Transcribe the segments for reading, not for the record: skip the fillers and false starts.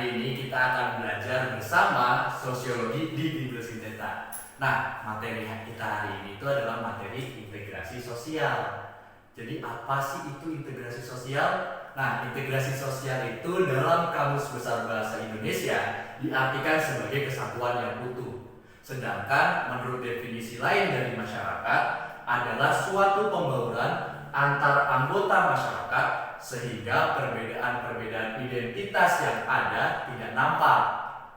Hari ini kita akan belajar bersama sosiologi di Bibliosintetak. Nah, materi kita hari ini itu adalah materi integrasi sosial. Jadi apa sih itu integrasi sosial? Nah, integrasi sosial itu dalam Kamus Besar Bahasa Indonesia diartikan sebagai kesatuan yang utuh. Sedangkan menurut definisi lain dari masyarakat adalah suatu pembauran antar anggota masyarakat sehingga perbedaan-perbedaan identitas yang ada tidak nampak.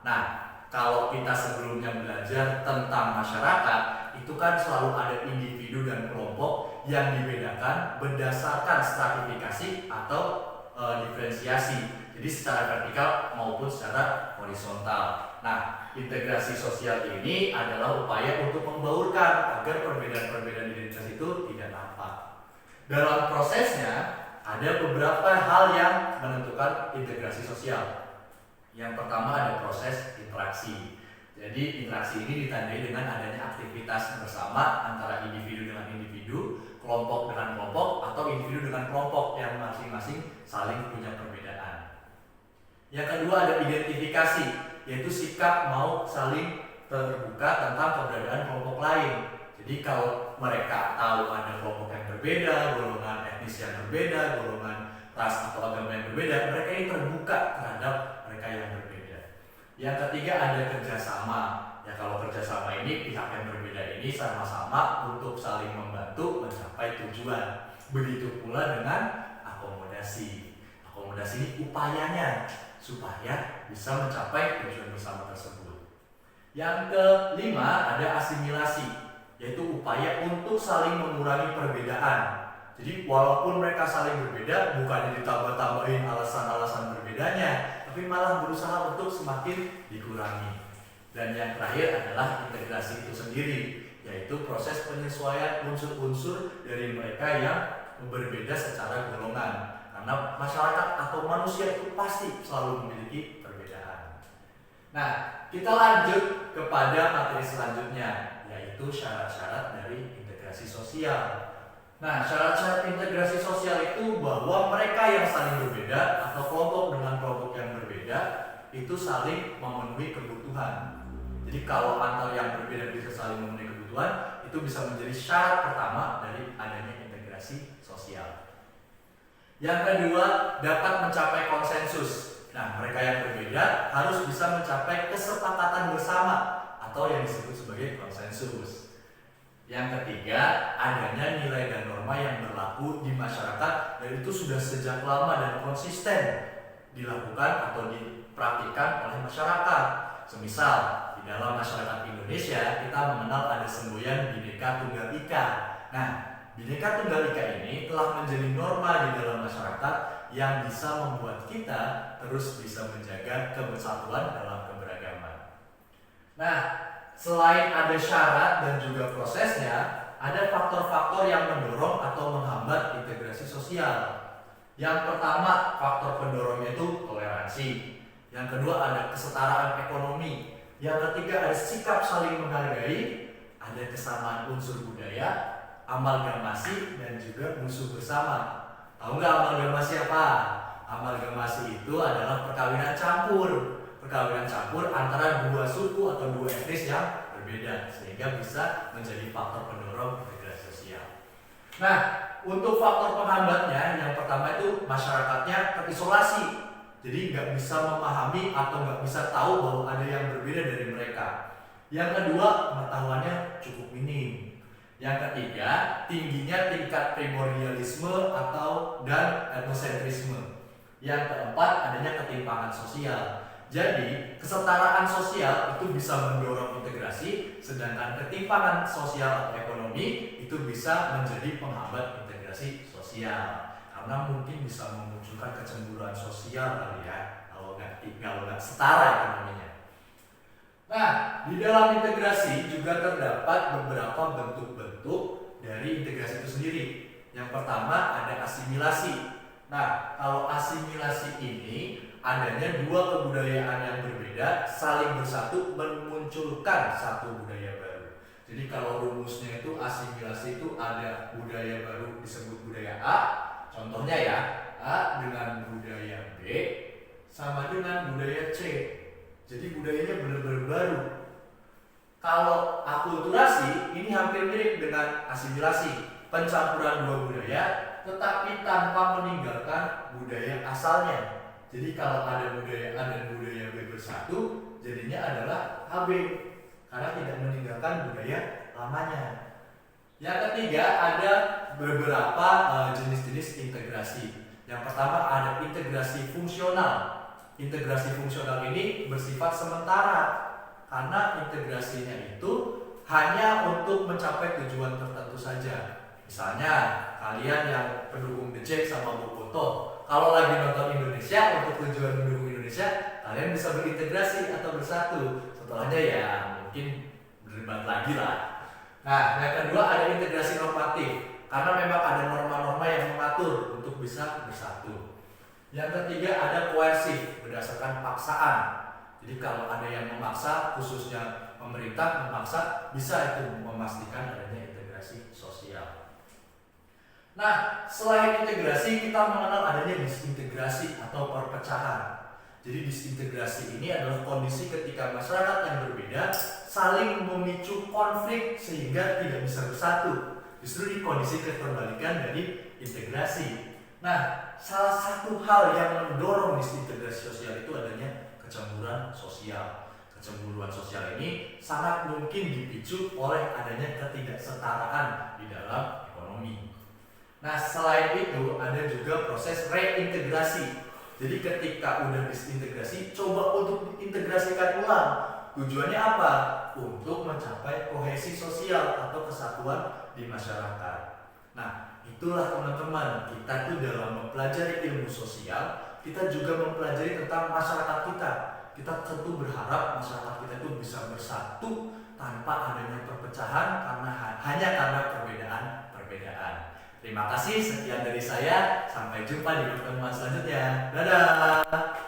Nah, kalau kita sebelumnya belajar tentang masyarakat, itu kan selalu ada individu dan kelompok yang dibedakan berdasarkan stratifikasi atau diferensiasi. Jadi secara vertikal maupun secara horizontal. Nah, integrasi sosial ini adalah upaya untuk membaurkan agar perbedaan-perbedaan identitas itu tidak nampak. Dalam prosesnya ada beberapa hal yang menentukan integrasi sosial. Yang pertama ada proses interaksi. Jadi interaksi ini ditandai dengan adanya aktivitas bersama antara individu dengan individu, kelompok dengan kelompok, atau individu dengan kelompok yang masing-masing saling punya perbedaan. Yang kedua ada identifikasi, yaitu sikap mau saling terbuka tentang keberadaan kelompok lain. Jadi kalau mereka tahu ada kelompok yang berbeda, golongan etnis yang berbeda, golongan ras atau agama yang berbeda, mereka ini terbuka terhadap mereka yang berbeda. Yang ketiga ada kerjasama. Ya kalau kerjasama ini pihak yang berbeda ini sama-sama untuk saling membantu mencapai tujuan. Begitu pula dengan akomodasi. Akomodasi ini upayanya supaya bisa mencapai tujuan bersama tersebut. Yang kelima ada asimilasi, yaitu upaya untuk saling mengurangi perbedaan. Jadi walaupun mereka saling berbeda, bukannya ditambah-tambahin alasan-alasan berbedanya, tapi malah berusaha untuk semakin dikurangi. Dan yang terakhir adalah integrasi itu sendiri, yaitu proses penyesuaian unsur-unsur dari mereka yang berbeda secara golongan. Karena masyarakat atau manusia itu pasti selalu memiliki perbedaan. Nah, kita lanjut kepada materi selanjutnya, yaitu syarat-syarat dari integrasi sosial. Nah, syarat-syarat integrasi sosial itu bahwa mereka yang saling berbeda atau kelompok dengan kelompok yang berbeda itu saling memenuhi kebutuhan. Jadi kalau antar yang berbeda bisa saling memenuhi kebutuhan, itu bisa menjadi syarat pertama dari adanya integrasi sosial. Yang kedua, dapat mencapai konsensus. Nah, mereka yang berbeda harus bisa mencapai kesepakatan bersama atau yang disebut sebagai konsensus. Yang ketiga, adanya nilai dan norma yang berlaku di masyarakat dan itu sudah sejak lama dan konsisten dilakukan atau dipraktikkan oleh masyarakat. Semisal, di dalam masyarakat Indonesia kita mengenal ada semboyan Bhinneka Tunggal Ika. Nah, Bhinneka Tunggal Ika ini telah menjadi norma di dalam masyarakat yang bisa membuat kita terus bisa menjaga kebersatuan dalam keberagaman. Nah, selain ada syarat dan juga prosesnya, ada faktor-faktor yang mendorong atau menghambat integrasi sosial. Yang pertama, faktor pendorongnya itu toleransi. Yang kedua ada kesetaraan ekonomi. Yang ketiga ada sikap saling menghargai, ada kesamaan unsur budaya, amalgamasi, dan juga musuh bersama. Tahu nggak amalgamasi apa? Amalgamasi itu adalah perkawinan campur. Perkawinan campur antara dua suku atau dua etnis yang berbeda sehingga bisa menjadi faktor pendorong integrasi sosial. Nah, untuk faktor penghambatnya yang pertama itu masyarakatnya terisolasi, jadi nggak bisa memahami atau nggak bisa tahu bahwa ada yang berbeda dari mereka. Yang kedua, pengetahuannya cukup minim. Yang ketiga, tingginya tingkat primordialisme dan etnosentrisme. Yang keempat, adanya ketimpangan sosial. Jadi, kesetaraan sosial itu bisa mendorong integrasi, sedangkan ketimpangan sosial atau ekonomi itu bisa menjadi penghambat integrasi sosial. Karena mungkin bisa memunculkan kecemburuan sosial kali ya, kalau nggak setara ekonominya. Nah, di dalam integrasi juga terdapat beberapa bentuk-bentuk dari integrasi itu sendiri. Yang pertama ada asimilasi. Nah, kalau asimilasi ini adanya dua kebudayaan yang berbeda saling bersatu memunculkan satu budaya baru. Jadi kalau rumusnya itu asimilasi itu ada budaya baru disebut budaya A. Contohnya ya, A dengan budaya B sama dengan budaya C. Jadi budayanya benar-benar baru. Kalau akulturasi ini hampir mirip dengan asimilasi, pencampuran dua budaya tetapi tanpa meninggalkan budaya asalnya. Jadi kalau ada budaya A dan budaya B bersatu, jadinya adalah HB karena tidak meninggalkan budaya lamanya. Yang ketiga ada beberapa jenis-jenis integrasi. Yang pertama ada integrasi fungsional. Integrasi fungsional ini bersifat sementara karena integrasinya itu hanya untuk mencapai tujuan tertentu saja. Misalnya kalian yang pendukung The Jack sama Boboto, kalau lagi nonton Indonesia untuk tujuan mendukung Indonesia, kalian bisa berintegrasi atau bersatu. Setelahnya ya mungkin berdebat lagi lah. Nah, yang kedua ada integrasi normatif karena memang ada norma-norma yang mengatur untuk bisa bersatu. Yang ketiga ada koersif berdasarkan paksaan. Jadi kalau ada yang memaksa, khususnya pemerintah memaksa, bisa itu memastikan adanya integrasi sosial. Nah, selain integrasi kita mengenal adanya disintegrasi atau perpecahan. Jadi disintegrasi ini adalah kondisi ketika masyarakat yang berbeda saling memicu konflik sehingga tidak bisa bersatu. Justru di kondisi keterbalikan dari integrasi. Nah, salah satu hal yang mendorong disintegrasi sosial itu adanya kecemburuan sosial. Kecemburuan sosial ini sangat mungkin dipicu oleh adanya ketidaksetaraan di dalam ekonomi. Nah, selain itu ada juga proses reintegrasi. Jadi ketika udah disintegrasi, coba untuk diintegrasikan ulang. Tujuannya apa? Untuk mencapai kohesi sosial atau kesatuan di masyarakat. Nah, itulah teman-teman, kita tuh dalam mempelajari ilmu sosial, kita juga mempelajari tentang masyarakat kita. Kita tentu berharap masyarakat kita itu bisa bersatu tanpa adanya perpecahan hanya karena perbedaan. Terima kasih, sekian dari saya. Sampai jumpa di pertemuan selanjutnya. Dadah!